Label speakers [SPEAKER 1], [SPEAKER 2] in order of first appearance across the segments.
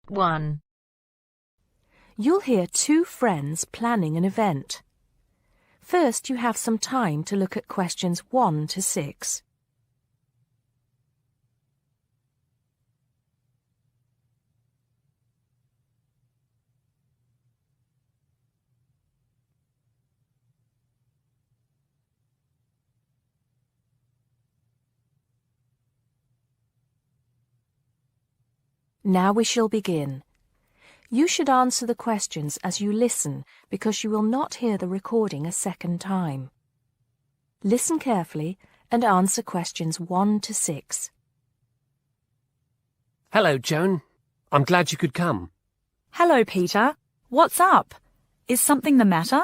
[SPEAKER 1] 1.
[SPEAKER 2] You'll hear two friends planning an event. First, you have some time to look at questions 1 to 6. Now we shall begin. You should answer the questions as you listen because you will not hear the recording a second time. Listen carefully and answer questions 1 to 6.
[SPEAKER 3] Hello, Joan. I'm glad you could come.
[SPEAKER 4] Hello, Peter. What's up? Is something the matter?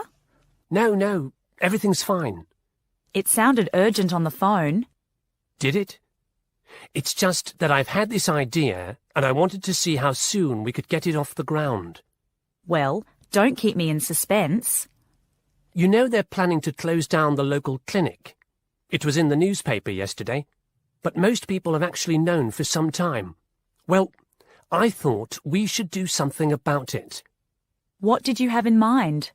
[SPEAKER 3] No, everything's fine.
[SPEAKER 4] It sounded urgent on the phone.
[SPEAKER 3] Did it? It's just that I've had this idea and I wanted to see how soon we could get it off the ground.
[SPEAKER 4] Well, don't keep me in suspense.
[SPEAKER 3] You know they're planning to close down the local clinic. It was in the newspaper yesterday, but most people have actually known for some time. Well, I thought we should do something about it.
[SPEAKER 4] What did you have in mind?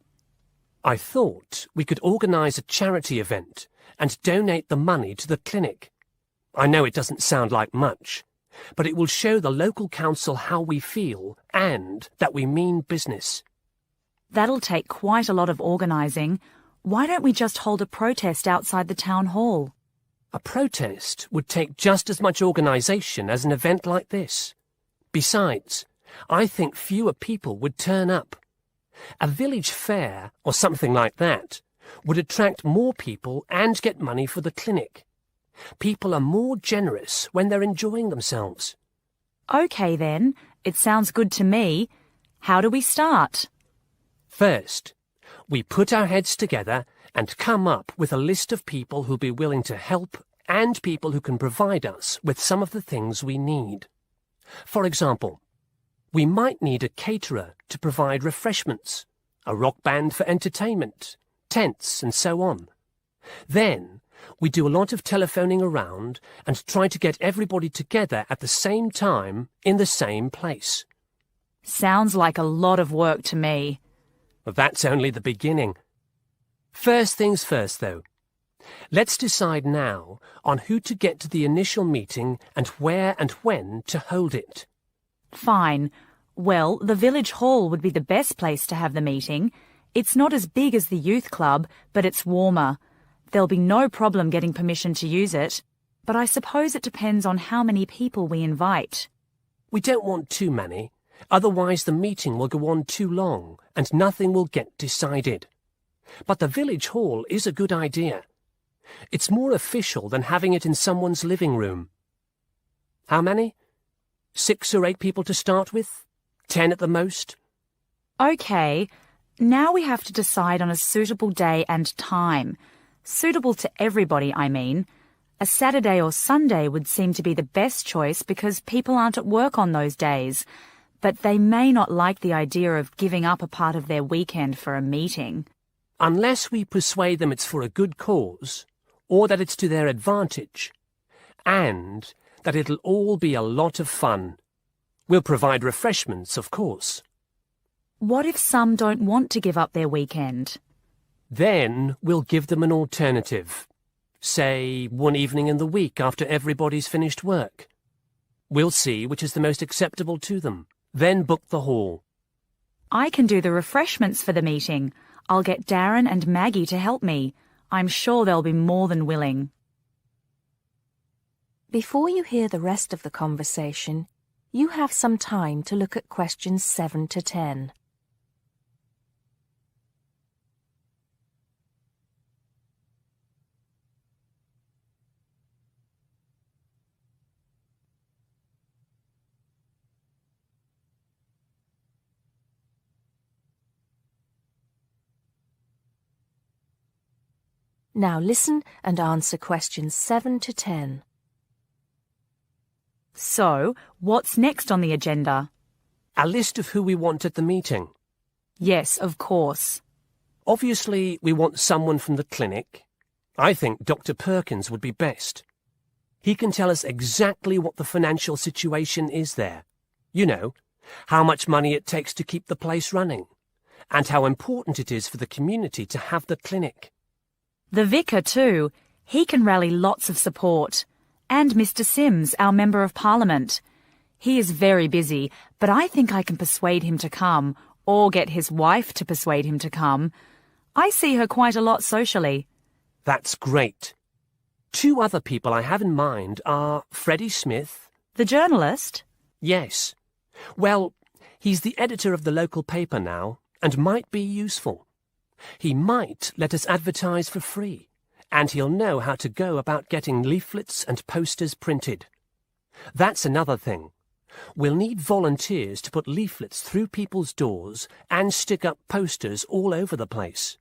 [SPEAKER 3] I thought we could organise a charity event and donate the money to the clinic. I know it doesn't sound like much, but it will show the local council how we feel and that we mean business.
[SPEAKER 4] That'll take quite a lot of organising. Why don't we just hold a protest outside the town hall?
[SPEAKER 3] A protest would take just as much organisation as an event like this. Besides, I think fewer people would turn up. A village fair or something like that would attract more people and get money for the clinic. People are more generous when they're enjoying themselves.
[SPEAKER 4] OK then, it sounds good to me. How do we start?
[SPEAKER 3] First, we put our heads together and come up with a list of people who'll be willing to help and people who can provide us with some of the things we need. For example, we might need a caterer to provide refreshments, a rock band for entertainment, tents and so on. Then, we do a lot of telephoning around and try to get everybody together at the same time in the same place.
[SPEAKER 4] Sounds like a lot of work to me.
[SPEAKER 3] Well, that's only the beginning. First things first, though. Let's decide now on who to get to the initial meeting and where and when to hold it.
[SPEAKER 4] Fine. Well, the village hall would be the best place to have the meeting. It's not as big as the youth club, but it's warmer. There'll be no problem getting permission to use it, but I suppose it depends on how many people we invite.
[SPEAKER 3] We don't want too many, otherwise the meeting will go on too long and nothing will get decided. But the village hall is a good idea. It's more official than having it in someone's living room. How many? 6 or 8 people to start with? 10 at the most?
[SPEAKER 4] OK, now we have to decide on a suitable day and time. Suitable to everybody, I mean. A Saturday or Sunday would seem to be the best choice because people aren't at work on those days. But they may not like the idea of giving up a part of their weekend for a meeting.
[SPEAKER 3] Unless we persuade them it's for a good cause, or that it's to their advantage, and that it'll all be a lot of fun. We'll provide refreshments, of course.
[SPEAKER 4] What if some don't want to give up their weekend?
[SPEAKER 3] Then we'll give them an alternative. Say, one evening in the week after everybody's finished work. We'll see which is the most acceptable to them. Then book the hall.
[SPEAKER 4] I can do the refreshments for the meeting. I'll get Darren and Maggie to help me. I'm sure they'll be more than willing.
[SPEAKER 2] Before you hear the rest of the conversation, you have some time to look at questions 7 to 10. Now listen and answer questions 7 to 10.
[SPEAKER 4] So, what's next on the agenda?
[SPEAKER 3] A list of who we want at the meeting.
[SPEAKER 4] Yes, of course.
[SPEAKER 3] Obviously, we want someone from the clinic. I think Dr. Perkins would be best. He can tell us exactly what the financial situation is there. You know, how much money it takes to keep the place running, and how important it is for the community to have the clinic.
[SPEAKER 4] The vicar too. He can rally lots of support. And Mr. Sims, our Member of Parliament. He is very busy, but I think I can persuade him to come, or get his wife to persuade him to come. I see her quite a lot socially.
[SPEAKER 3] That's great. 2 other people I have in mind are Freddie Smith.
[SPEAKER 4] The journalist?
[SPEAKER 3] Yes. Well, he's the editor of the local paper now, and might be useful. He might let us advertise for free, and he'll know how to go about getting leaflets and posters printed. That's another thing. We'll need volunteers to put leaflets through people's doors and stick up posters all over the place.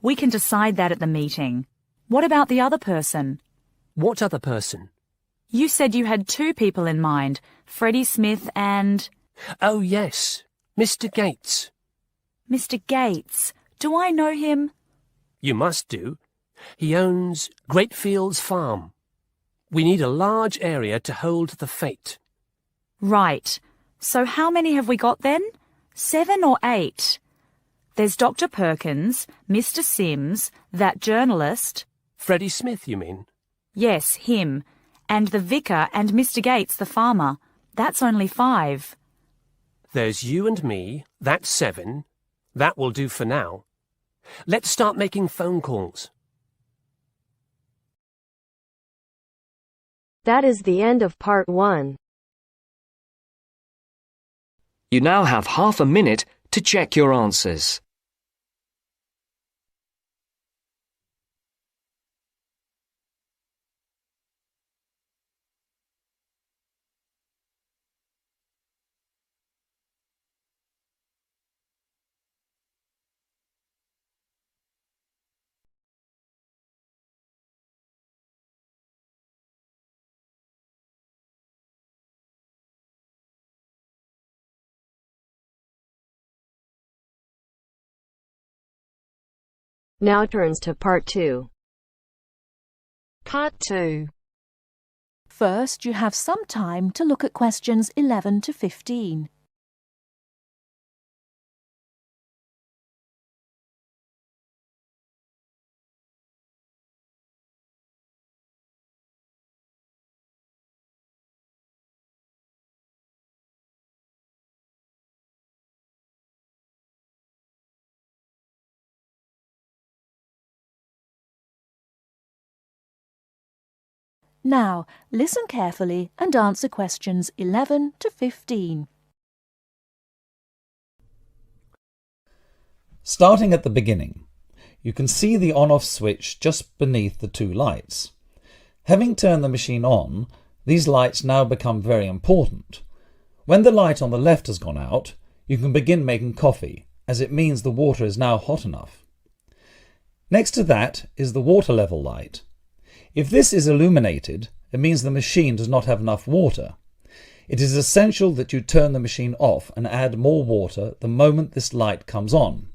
[SPEAKER 4] We can decide that at the meeting. What about the other person?
[SPEAKER 3] What other person?
[SPEAKER 4] You said you had 2 people in mind, Freddie Smith and...
[SPEAKER 3] Oh, yes, Mr. Gates.
[SPEAKER 4] Mr. Gates. Do I know him?
[SPEAKER 3] You must do. He owns Greatfields Farm. We need a large area to hold the fete.
[SPEAKER 4] Right. So how many have we got then? 7 or 8? There's Dr. Perkins, Mr. Sims, that journalist.
[SPEAKER 3] Freddie Smith, you mean?
[SPEAKER 4] Yes, him. And the vicar and Mr. Gates, the farmer. That's only 5.
[SPEAKER 3] There's you and me. That's 7. That will do for now. Let's start making phone calls.
[SPEAKER 1] That is the end of part 1.
[SPEAKER 5] You now have half a minute to check your answers.
[SPEAKER 1] Now turns to part 2.
[SPEAKER 2] Part 2. First, you have some time to look at questions 11 to 15. Now, listen carefully and answer questions 11 to 15.
[SPEAKER 6] Starting at the beginning, you can see the on-off switch just beneath the 2 lights. Having turned the machine on, these lights now become very important. When the light on the left has gone out, you can begin making coffee, as it means the water is now hot enough. Next to that is the water level light. If this is illuminated, it means the machine does not have enough water. It is essential that you turn the machine off and add more water the moment this light comes on.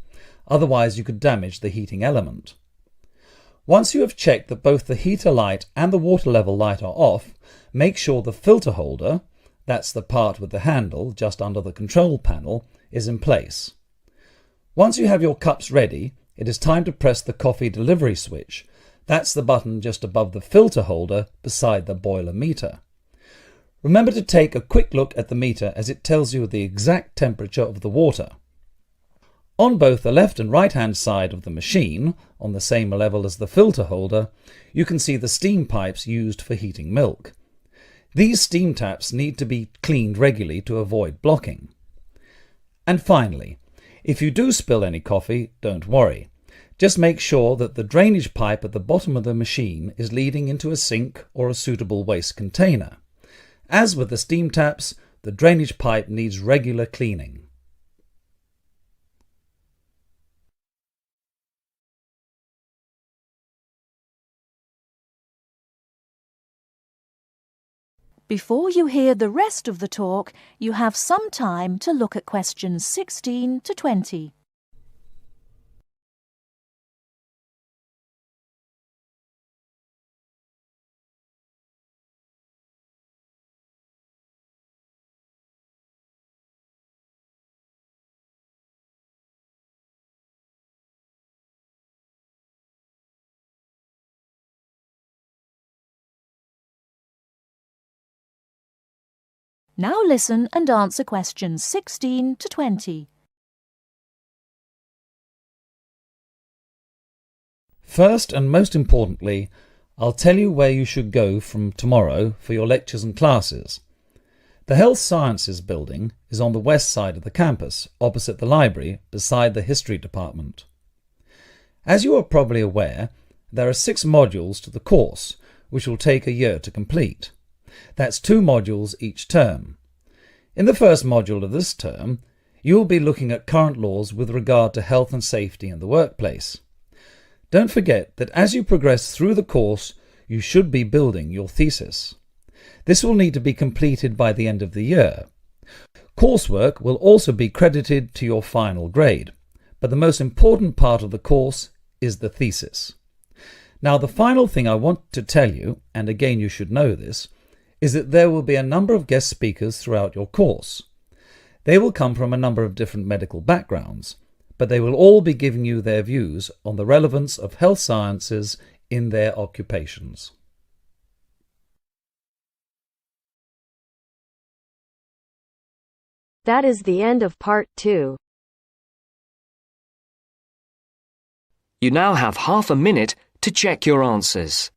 [SPEAKER 6] Otherwise you could damage the heating element. Once you have checked that both the heater light and the water level light are off, make sure the filter holder, that's the part with the handle just under the control panel, is in place. Once you have your cups ready, it is time to press the coffee delivery switch. That's the button just above the filter holder beside the boiler meter. Remember to take a quick look at the meter as it tells you the exact temperature of the water. On both the left and right hand side of the machine, on the same level as the filter holder, you can see the steam pipes used for heating milk. These steam taps need to be cleaned regularly to avoid blocking. And finally, if you do spill any coffee, don't worry. Just make sure that the drainage pipe at the bottom of the machine is leading into a sink or a suitable waste container. As with the steam taps, the drainage pipe needs regular cleaning.
[SPEAKER 2] Before you hear the rest of the talk, you have some time to look at questions 16 to 20. Now listen and answer questions 16 to 20.
[SPEAKER 6] First and most importantly, I'll tell you where you should go from tomorrow for your lectures and classes. The Health Sciences building is on the west side of the campus, opposite the library, beside the History Department. As you are probably aware, there are 6 modules to the course, which will take a year to complete. That's 2 modules each term. In the first module of this term, you will be looking at current laws with regard to health and safety in the workplace. Don't forget that as you progress through the course, you should be building your thesis. This will need to be completed by the end of the year. Coursework will also be credited to your final grade, but the most important part of the course is the thesis. Now, the final thing I want to tell you, and again you should know this, is that there will be a number of guest speakers throughout your course. They will come from a number of different medical backgrounds, but they will all be giving you their views on the relevance of health sciences in their occupations.
[SPEAKER 1] That is the end of Part 2.
[SPEAKER 5] You now have half a minute to check your answers.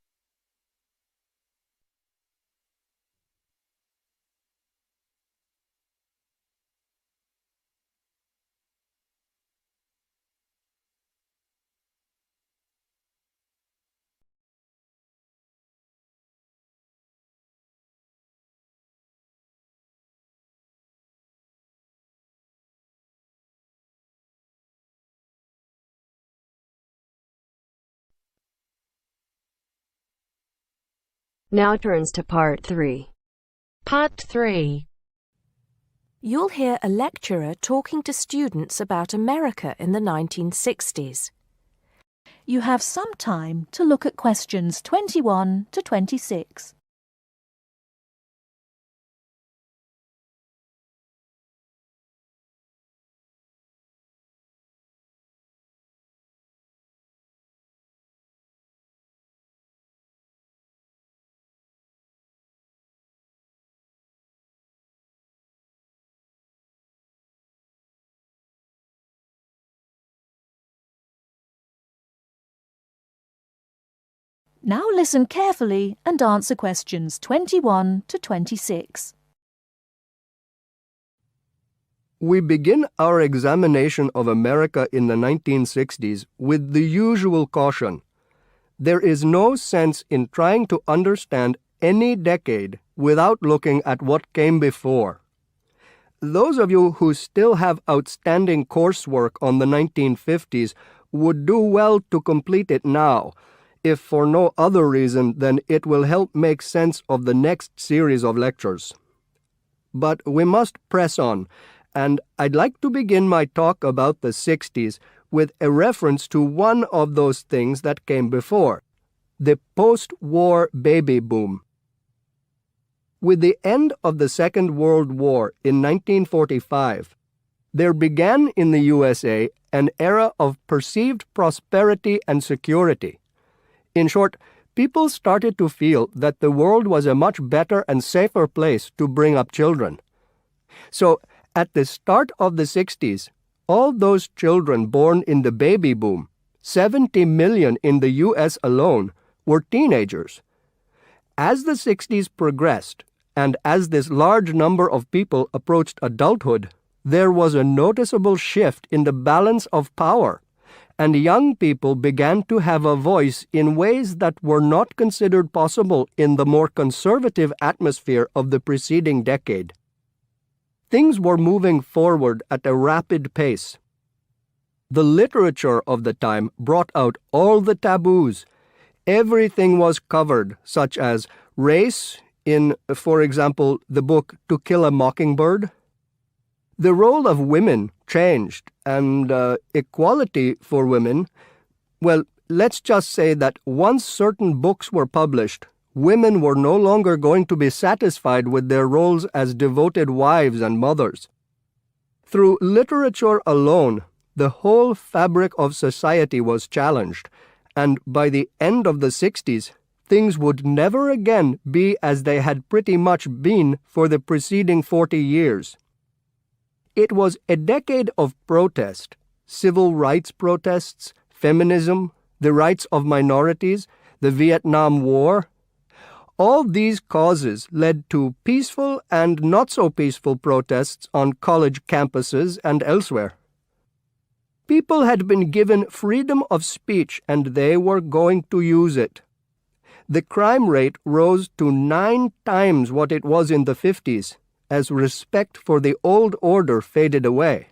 [SPEAKER 1] Now turns to Part 3.
[SPEAKER 7] Part 3.
[SPEAKER 2] You'll hear a lecturer talking to students about America in the 1960s. You have some time to look at questions 21 to 26. Now listen carefully and answer questions 21 to 26.
[SPEAKER 8] We begin our examination of America in the 1960s with the usual caution. There is no sense in trying to understand any decade without looking at what came before. Those of you who still have outstanding coursework on the 1950s would do well to complete it now, if for no other reason than it will help make sense of the next series of lectures. But we must press on, and I'd like to begin my talk about the 60s with a reference to one of those things that came before, the post-war baby boom. With the end of the Second World War in 1945, there began in the USA an era of perceived prosperity and security. In short, people started to feel that the world was a much better and safer place to bring up children. So, at the start of the 60s, all those children born in the baby boom, 70 million in the US alone, were teenagers. As the 60s progressed, and as this large number of people approached adulthood, there was a noticeable shift in the balance of power, and young people began to have a voice in ways that were not considered possible in the more conservative atmosphere of the preceding decade. Things were moving forward at a rapid pace. The literature of the time brought out all the taboos. Everything was covered, such as race in, for example, the book To Kill a Mockingbird. The role of women changed, and equality for women, well, let's just say that once certain books were published, women were no longer going to be satisfied with their roles as devoted wives and mothers. Through literature alone, the whole fabric of society was challenged, and by the end of the 60s, things would never again be as they had pretty much been for the preceding 40 years. It was a decade of protest, civil rights protests, feminism, the rights of minorities, the Vietnam War. All these causes led to peaceful and not so peaceful protests on college campuses and elsewhere. People had been given freedom of speech and they were going to use it. The crime rate rose to 9 times what it was in the 50s, as respect for the old order faded away.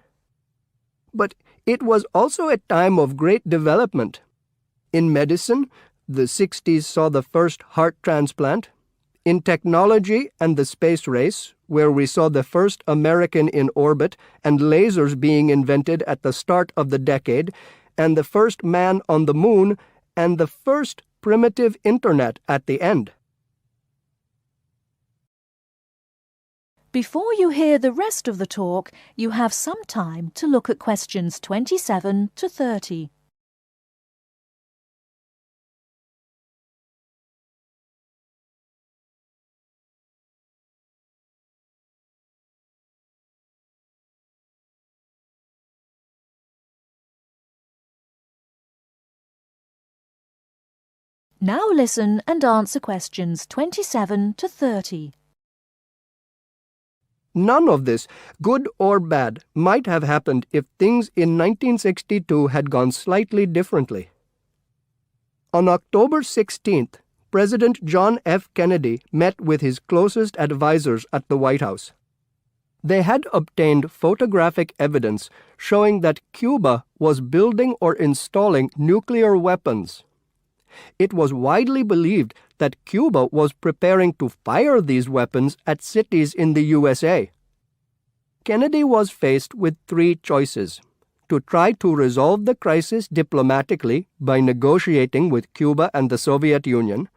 [SPEAKER 8] But it was also a time of great development. In medicine, the 60s saw the first heart transplant. In technology and the space race, where we saw the first American in orbit and lasers being invented at the start of the decade, and the first man on the moon, and the first primitive internet at the end.
[SPEAKER 2] Before you hear the rest of the talk, you have some time to look at questions 27 to 30. Now listen and answer questions 27 to 30.
[SPEAKER 8] None of this, good or bad, might have happened if things in 1962 had gone slightly differently. On October 16th, President John F. Kennedy met with his closest advisors at the White House. They had obtained photographic evidence showing that Cuba was building or installing nuclear weapons. It was widely believed that Cuba was preparing to fire these weapons at cities in the USA. Kennedy was faced with 3 choices: to try to resolve the crisis diplomatically by negotiating with Cuba and the Soviet Union,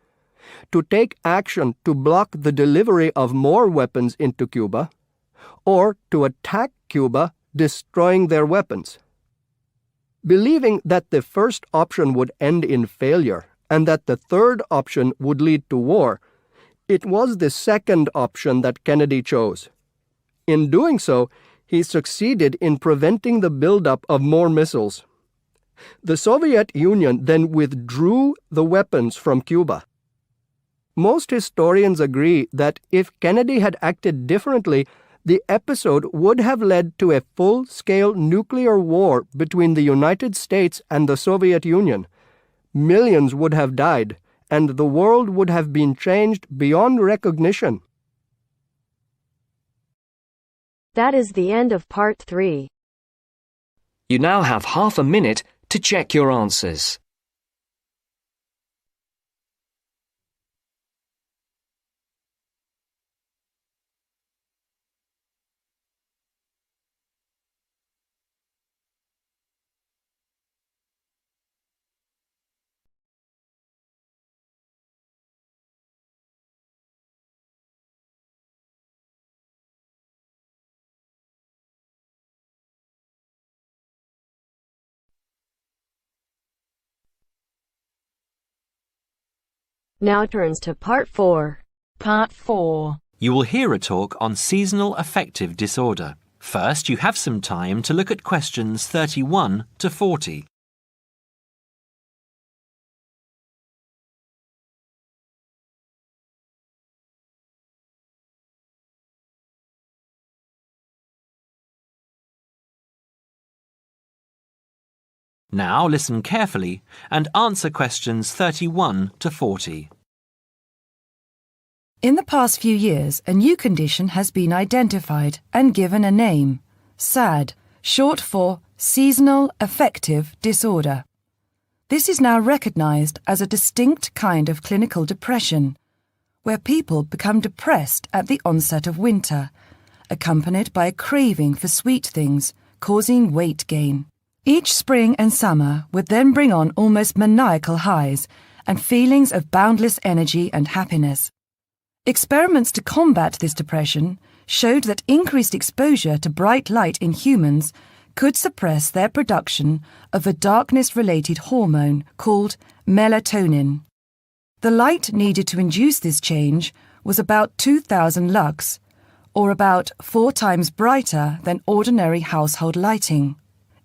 [SPEAKER 8] to take action to block the delivery of more weapons into Cuba, or to attack Cuba, destroying their weapons. Believing that the first option would end in failure and that the third option would lead to war, it was the second option that Kennedy chose. In doing so, he succeeded in preventing the buildup of more missiles. The Soviet Union then withdrew the weapons from Cuba. Most historians agree that if Kennedy had acted differently, the episode would have led to a full-scale nuclear war between the United States and the Soviet Union. Millions would have died, and the world would have been changed beyond recognition.
[SPEAKER 1] That is the end of part 3.
[SPEAKER 5] You now have half a minute to check your answers.
[SPEAKER 1] Now turns to part 4.
[SPEAKER 7] Part 4.
[SPEAKER 9] You will hear a talk on seasonal affective disorder. First, you have some time to look at questions 31 to 40. Now listen carefully and answer questions 31 to 40.
[SPEAKER 10] In the past few years, a new condition has been identified and given a name: SAD, short for Seasonal Affective Disorder. This is now recognized as a distinct kind of clinical depression, where people become depressed at the onset of winter, accompanied by a craving for sweet things, causing weight gain. Each spring and summer would then bring on almost maniacal highs and feelings of boundless energy and happiness. Experiments to combat this depression showed that increased exposure to bright light in humans could suppress their production of a darkness-related hormone called melatonin. The light needed to induce this change was about 2,000 lux, or about 4 times brighter than ordinary household lighting.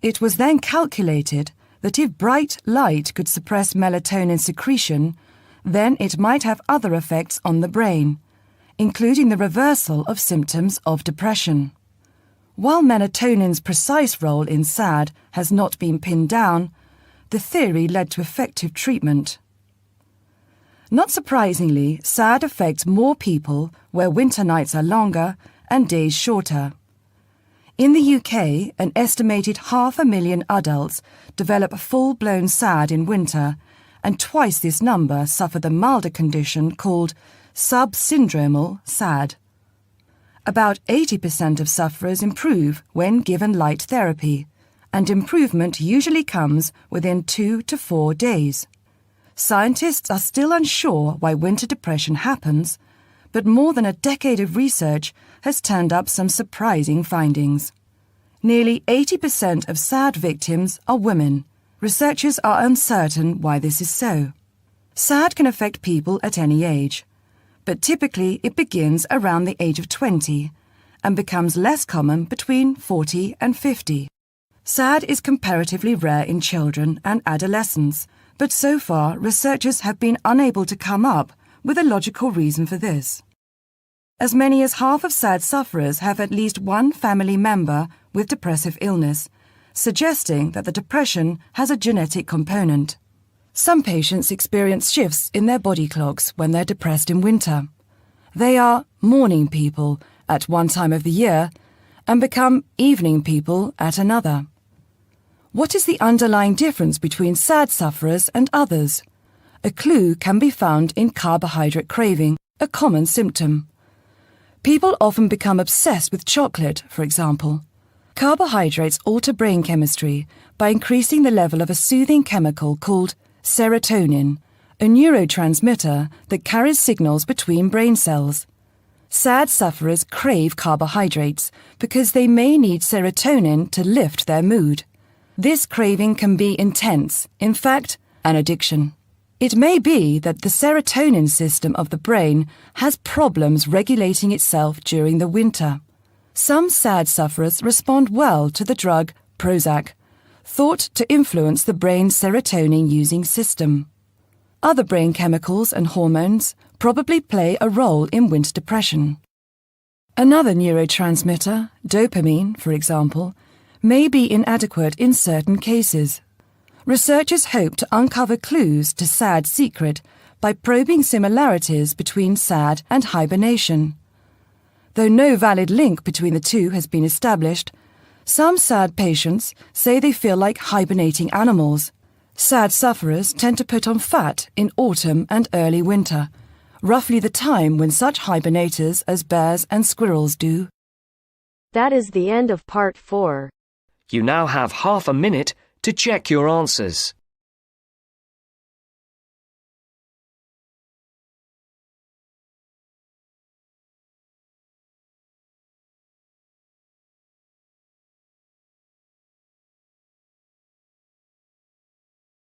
[SPEAKER 10] It was then calculated that if bright light could suppress melatonin secretion, then it might have other effects on the brain, including the reversal of symptoms of depression. While melatonin's precise role in SAD has not been pinned down, the theory led to effective treatment. Not surprisingly, SAD affects more people where winter nights are longer and days shorter. In the UK, an estimated 500,000 adults develop full-blown SAD in winter, and twice this number suffer the milder condition called subsyndromal SAD. About 80% of sufferers improve when given light therapy, and improvement usually comes within 2 to 4 days. Scientists are still unsure why winter depression happens, but more than a decade of research has turned up some surprising findings. Nearly 80% of SAD victims are women. Researchers are uncertain why this is so. SAD can affect people at any age, but typically it begins around the age of 20 and becomes less common between 40 and 50. SAD is comparatively rare in children and adolescents, but so far researchers have been unable to come up with a logical reason for this. As many as half of SAD sufferers have at least one family member with depressive illness, suggesting that the depression has a genetic component. Some patients experience shifts in their body clocks when they're depressed in winter. They are morning people at one time of the year and become evening people at another. What is the underlying difference between SAD sufferers and others? A clue can be found in carbohydrate craving, a common symptom. People often become obsessed with chocolate, for example. Carbohydrates alter brain chemistry by increasing the level of a soothing chemical called serotonin, a neurotransmitter that carries signals between brain cells. SAD sufferers crave carbohydrates because they may need serotonin to lift their mood. This craving can be intense, in fact, an addiction. It may be that the serotonin system of the brain has problems regulating itself during the winter. Some SAD sufferers respond well to the drug Prozac, thought to influence the brain's serotonin-using system. Other brain chemicals and hormones probably play a role in winter depression. Another neurotransmitter, dopamine, for example, may be inadequate in certain cases. Researchers hope to uncover clues to SAD's secret by probing similarities between SAD and hibernation. Though no valid link between the two has been established, some SAD patients say they feel like hibernating animals. SAD sufferers tend to put on fat in autumn and early winter, roughly the time when such hibernators as bears and squirrels do.
[SPEAKER 1] That is the end of part 4.
[SPEAKER 5] You now have half a minute to check your answers.